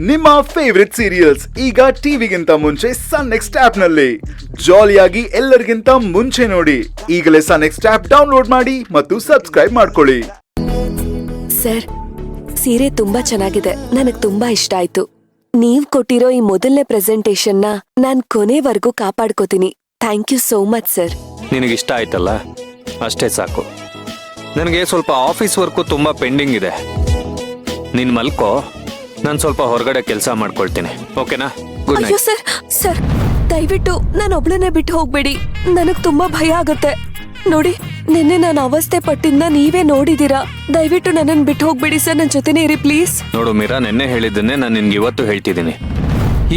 ನಿಮ್ಮ favourite serials ಈಗ ಟಿವಿಗಿಂತ ಮುಂಚೆ ಸನ್ ನೆಕ್ಸ್ಟ್ ಆಪ್ ನಲ್ಲಿ ಜಾಲಿಯಾಗಿ ಎಲ್ಲರಿಗಿಂತ ಮುಂಚೆ ನೋಡಿ. ಈಗಲೇ ಸನ್ ನೆಕ್ಸ್ಟ್ ಆಪ್ ಡೌನ್ಲೋಡ್ ಮಾಡಿ ಮತ್ತು ಸಬ್ಸ್ಕ್ರೈಬ್ ಮಾಡ್ಕೊಳ್ಳಿ. ಸರ್, ಸೀರೆ ತುಂಬಾ ಚೆನ್ನಾಗಿದೆ, ನನಗ್ ತುಂಬಾ ಇಷ್ಟ ಆಯ್ತು. ನೀವ್ ಕೊಟ್ಟಿರೋ ಈ ಮೊದಲನೇ ಪ್ರೆಸೆಂಟೇಶನ್ ನ ನಾನ್ ಕೊನೆವರೆಗೂ ಕಾಪಾಡ್ಕೋತೀನಿ. Thank you so much sir. ನಿನಗಿಷ್ಟ ಆಯ್ತಲ್ಲ, ಅಷ್ಟೇ ಸಾಕು. ನನಗೆ ಸ್ವಲ್ಪ ಆಫೀಸ್ ವರ್ಕು ತುಂಬಾ ಪೆಂಡಿಂಗ್ ಇದೆ. ನೀನ್ ಮಲ್ಕೋ, ನಾನು ಸ್ವಲ್ಪ ಹೊರಗಡೆ ಕೆಲಸ ಮಾಡ್ಕೊಳ್ತೀನಿ. ಓಕೆನಾ? ಗುಡ್ ಅಯ್ಯೋ ನೈಟ್. ಸರ್, ದಯವಿಟ್ಟು ನಾನು ಒಬ್ಳನ್ನೇ ಬಿಟ್ಟು ಹೋಗ್ಬೇಡಿ. ನನಗ್ ತುಂಬಾ ಭಯ ಆಗುತ್ತೆ. ನೋಡಿ, ನಿನ್ನೆ ನಾನು ಅವಸ್ಥೆ ಪಟ್ಟಿದ್ನ ನೀವೇ ನೋಡಿದೀರಾ. ದಯವಿಟ್ಟು ನನ್ನನ್ನು ಬಿಟ್ಟು ಹೋಗ್ಬೇಡಿ ಸರ್, ನನ್ನ ಜೊತೆನೇ ಇರಿ ಪ್ಲೀಸ್. ನೋಡು ಮೀರಾ, ನೆನ್ನೆ ಹೇಳಿದ್ದನ್ನೇ ನಾನು ನಿನ್ಗೆ ಇವತ್ತು ಹೇಳ್ತಿದ್ದೀನಿ.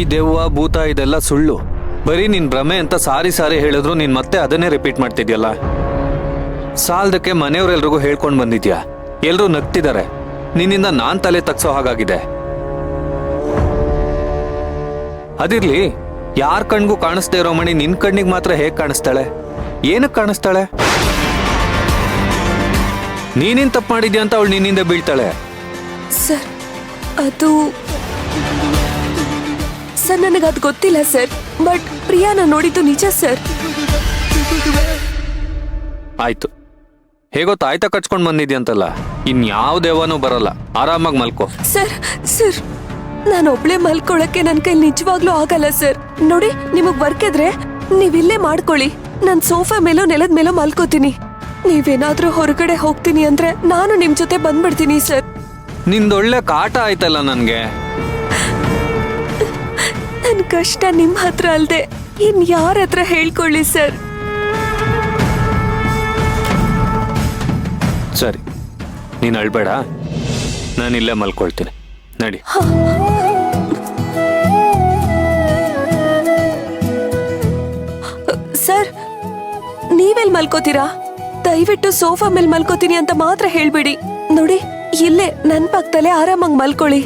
ಈ ದೆವ್ವ ಭೂತ ಇದೆಲ್ಲ ಸುಳ್ಳು, ಬರೀ ನಿನ್ ಭ್ರಮೆ ಅಂತ ಸಾರಿ ಹೇಳಿದ್ರು ನೀನ್ ಮತ್ತೆ ಅದನ್ನೇ ರಿಪೀಟ್ ಮಾಡ್ತಿದ್ಯಲ್ಲ. ಸಾಲದಕ್ಕೆ ಮನೆಯವರೆಲ್ರಿಗೂ ಹೇಳ್ಕೊಂಡ್ ಬಂದಿದ್ಯಾ, ಎಲ್ರೂ ನಗ್ತಿದ್ದಾರೆ. ನಿನ್ನಿಂದ ನಾನ್ ತಲೆ ತಗ್ಸೋ ಹಾಗಾಗಿದೆ. ಅದಿರ್ಲಿ, ಯಾರ ಕಣ್ಗೂ ಕಾಣಿಸ್ದೇ ಇರೋ ಮಣಿ ನಿನ್ ಕಣ್ಣಿಗೆ ಮಾತ್ರ ಹೇಗ್ ಕಾಣಿಸ್ತಾಳೆ? ಏನಕ್ಕೆ ಕಾಣಿಸ್ತಾಳೆ? ನೀನೇನ್ ತಪ್ಪು ಮಾಡಿದ್ಯಾ ಅಂತ ಅವಳು ನಿನ್ನಿಂದ ಬೀಳ್ತಾಳೆ. ಸರ್, ಸರ್ ನನಗದು ಗೊತ್ತಿಲ್ಲ ಸರ್, ಬಟ್ ಪ್ರಿಯಾನ ನೋಡಿದ್ದು ನಿಜ ಸರ್. ಆಯ್ತು, ಹೇಗೋ ತಾಯ್ತ ಕಚ್ಕೊಂಡ್ ಬಂದಿದ್ಯಂತಲ್ಲ, ಇನ್ಯಾವ ದೇವನೂ ಬರಲ್ಲ. ಆರಾಮಾಗಿ ಮಲ್ಕೋ. ಸರ್, ನಾನು ಒಬ್ಳೆ ಮಲ್ಕೊಳಕ್ಕೆ ನನ್ ಕೈ ನಿಜವಾಗ್ಲೂ ಆಗಲ್ಲ ಸರ್. ನೋಡಿ, ನಿಮಗ್ ವರ್ಕ್ ಇದ್ರೆ ನೀವಿಲ್ಲೇ ಮಾಡ್ಕೊಳ್ಳಿ. ನಾನ್ ಸೋಫಾ ಮೇಲೋ ನೆಲದ ಮೇಲೋ ಮಲ್ಕೋತೀನಿ. ನೀವೇನಾದ್ರೂ ಹೊರಗಡೆ ಹೋಗ್ತೀನಿ ಅಂದ್ರೆ ನಾನು ನಿಮ್ ಜೊತೆ ಬಂದ್ಬಿಡ್ತೀನಿ ಸರ್. ನಿಂದೊಳ್ಳೆ ಕಾಟ ಆಯ್ತಲ್ಲ ನನ್ಗೆ. ನನ್ ಕಷ್ಟ ನಿಮ್ ಹತ್ರ ಅಲ್ದೆ ಇನ್ ಯಾರ ಹತ್ರ ಹೇಳ್ಕೊಳ್ಳಿ ಸರ್. ಸರಿ, ನೀನ್ ಅಳ್ಬೇಡ, ನಾನಿಲ್ಲೇ ಮಲ್ಕೊಳ್ತೀನಿ. ನಡಿ. ಸರ್, ನೀವೆಲ್ ಮಲ್ಕೋತೀರಾ? ದಯವಿಟ್ಟು ಸೋಫಾ ಮೇಲೆ ಮಲ್ಕೋತೀನಿ ಅಂತ ಮಾತ್ರ ಹೇಳ್ಬೇಡಿ. ನೋಡಿ, ಇಲ್ಲೇ ನನ್ ಪಕ್ಕದಲ್ಲೇ ಆರಾಮಾಗಿ ಮಲ್ಕೊಳ್ಳಿ.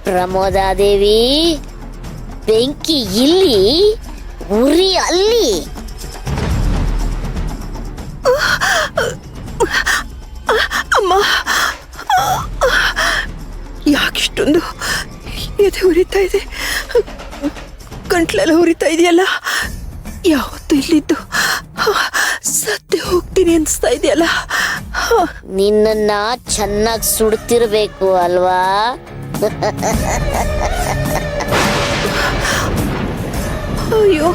ಪ್ರಮೋದಾದೇವಿ, ಬೆಂಕಿ ಇಲ್ಲಿ, ಉರಿ ಅಲ್ಲಿ. ಅಮ್ಮ, ಯಾಕಿಷ್ಟೊಂದು ಎದೆ ಉರಿತಾ ಇದೆ? ಗಂಟ್ಲೆಲ್ಲ ಉರಿತಾ ಇದೆಯಲ್ಲ. ಯಾವತ್ತು ಇಲ್ಲಿದ್ದು ಸತ್ಯ ಹೋಗ್ತೀನಿ ಅನ್ಸ್ತಾ ಇದೆಯಲ್ಲ. ನಿನ್ನನ್ನ ಚೆನ್ನಾಗಿ ಸುಡ್ತಿರ್ಬೇಕು ಅಲ್ವಾ? ಅಯ್ಯೋ,